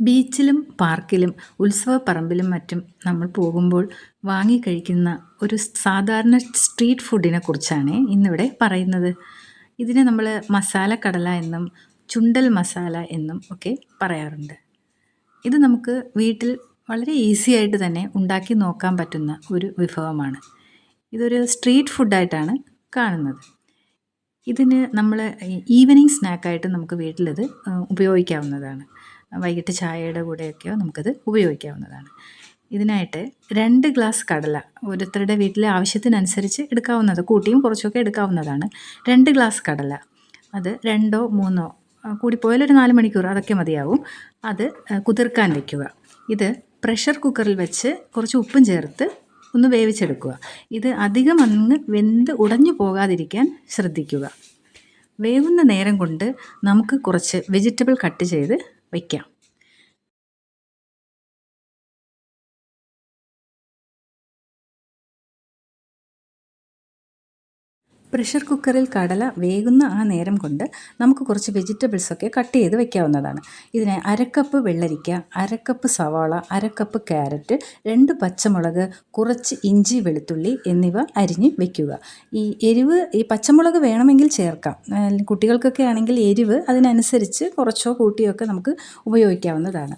ബീച്ചിലും പാർക്കിലും ഉത്സവപ്പറമ്പിലും മറ്റും നമ്മൾ പോകുമ്പോൾ വാങ്ങിക്കഴിക്കുന്ന ഒരു സാധാരണ സ്ട്രീറ്റ് ഫുഡിനെ കുറിച്ചാണ് ഇന്നിവിടെ പറയുന്നത്. ഇതിനെ നമ്മൾ മസാല കടല എന്നും ചുണ്ടൽ മസാല എന്നും ഒക്കെ പറയാറുണ്ട്. ഇത് നമുക്ക് വീട്ടിൽ വളരെ ഈസി ആയിട്ട് തന്നെ ഉണ്ടാക്കി നോക്കാൻ പറ്റുന്ന ഒരു വിഭവമാണ്. ഇതൊരു സ്ട്രീറ്റ് ഫുഡായിട്ടാണ് കാണുന്നത്. ഇതിന് നമ്മൾ ഈവനിങ് സ്നാക്കായിട്ട് നമുക്ക് വീട്ടിലിത് ഉപയോഗിക്കാവുന്നതാണ്. വൈകിട്ട് ചായയുടെ കൂടെയൊക്കെയോ നമുക്കത് ഉപയോഗിക്കാവുന്നതാണ്. ഇതിനായിട്ട് 2 ഗ്ലാസ് കടല ഓരോരുത്തരുടെ വീട്ടിലെ ആവശ്യത്തിനനുസരിച്ച് എടുക്കാവുന്നത്, കൂട്ടിയും കുറച്ചൊക്കെ എടുക്കാവുന്നതാണ്. 2 ഗ്ലാസ് കടല, അത് 2ഓ 3ഓ കൂടിപ്പോയാൽ ഒരു 4 മണിക്കൂർ അതൊക്കെ മതിയാവും. അത് കുതിർക്കാൻ വയ്ക്കുക. ഇത് പ്രഷർ കുക്കറിൽ വെച്ച് കുറച്ച് ഉപ്പും ചേർത്ത് ഒന്ന് വേവിച്ചെടുക്കുക. ഇത് അധികം അങ്ങ് വെന്ത് ഉടഞ്ഞു പോകാതിരിക്കാൻ ശ്രദ്ധിക്കുക. വേവുന്ന നേരം കൊണ്ട് നമുക്ക് കുറച്ച് വെജിറ്റബിൾ കട്ട് ചെയ്ത് വയ്ക്കാം. പ്രഷർ കുക്കറിൽ കടല വേകുന്ന ആ നേരം കൊണ്ട് നമുക്ക് കുറച്ച് വെജിറ്റബിൾസൊക്കെ കട്ട് ചെയ്ത് വയ്ക്കാവുന്നതാണ്. ഇതിന് 1/2 കപ്പ് വെള്ളരിക്ക, 1/2 കപ്പ് സവാള, 1/2 കപ്പ് ക്യാരറ്റ്, 2 പച്ചമുളക്, കുറച്ച് ഇഞ്ചി വെളുത്തുള്ളി എന്നിവ അരിഞ്ഞ് വയ്ക്കുക. ഈ പച്ചമുളക് വേണമെങ്കിൽ ചേർക്കാം. കുട്ടികൾക്കൊക്കെ ആണെങ്കിൽ എരിവ് അതിനനുസരിച്ച് കുറച്ചോ കൂട്ടിയോ ഒക്കെ നമുക്ക് ഉപയോഗിക്കാവുന്നതാണ്.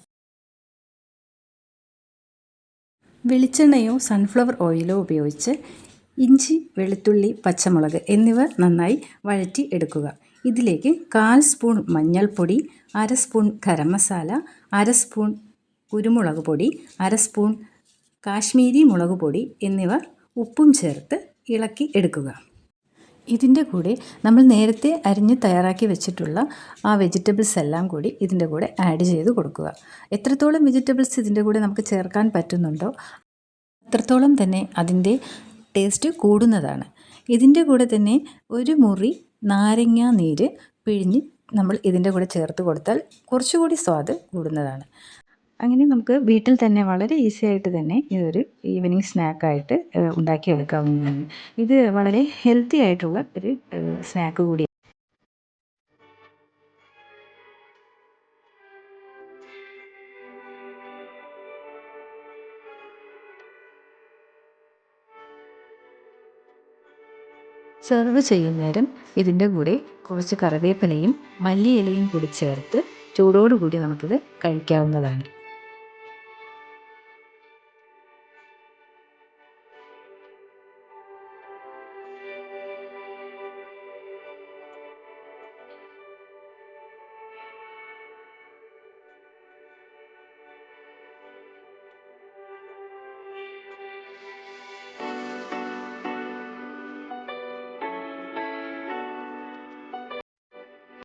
വെളിച്ചെണ്ണയോ സൺഫ്ലവർ ഓയിലോ ഉപയോഗിച്ച് ഇഞ്ചി, വെളുത്തുള്ളി, പച്ചമുളക് എന്നിവ നന്നായി വഴറ്റി എടുക്കുക. ഇതിലേക്ക് 1/4 സ്പൂൺ മഞ്ഞൾപ്പൊടി, 1/2 സ്പൂൺ ഗരം മസാല, 1/2 സ്പൂൺ കുരുമുളക് പൊടി, 1/2 സ്പൂൺ കാശ്മീരി മുളക് പൊടി എന്നിവ ഉപ്പും ചേർത്ത് ഇളക്കി എടുക്കുക. ഇതിൻ്റെ കൂടെ നമ്മൾ നേരത്തെ അരിഞ്ഞ് തയ്യാറാക്കി വെച്ചിട്ടുള്ള ആ വെജിറ്റബിൾസ് എല്ലാം കൂടി ഇതിൻ്റെ കൂടെ ആഡ് ചെയ്ത് കൊടുക്കുക. എത്രത്തോളം വെജിറ്റബിൾസ് ഇതിൻ്റെ കൂടെ നമുക്ക് ചേർക്കാൻ പറ്റുന്നുണ്ടോ അത്രത്തോളം തന്നെ അതിൻ്റെ ടേസ്റ്റ് കൂടുന്നതാണ്. ഇതിൻ്റെ കൂടെ തന്നെ ഒരു മുറി നാരങ്ങ നീര് പിഴിഞ്ഞ് നമ്മൾ ഇതിൻ്റെ കൂടെ ചേർത്ത് കൊടുത്താൽ കുറച്ചുകൂടി സ്വാദ് കൂടുന്നതാണ്. അങ്ങനെ നമുക്ക് വീട്ടിൽ തന്നെ വളരെ ഈസി ആയിട്ട് തന്നെ ഇതൊരു ഈവനിങ് സ്നാക്കായിട്ട് ഉണ്ടാക്കിയെടുക്കാവുന്നതാണ്. ഇത് വളരെ ഹെൽത്തി ആയിട്ടുള്ള ഒരു സ്നാക്ക് കൂടിയാണ്. സെർവ് ചെയ്യുന്നേരം ഇതിൻ്റെ കൂടെ കുറച്ച് കറിവേപ്പിലയും മല്ലിയിലയും കൂടി ചേർത്ത് ചൂടോടുകൂടി നമുക്കിത് കഴിക്കാവുന്നതാണ്.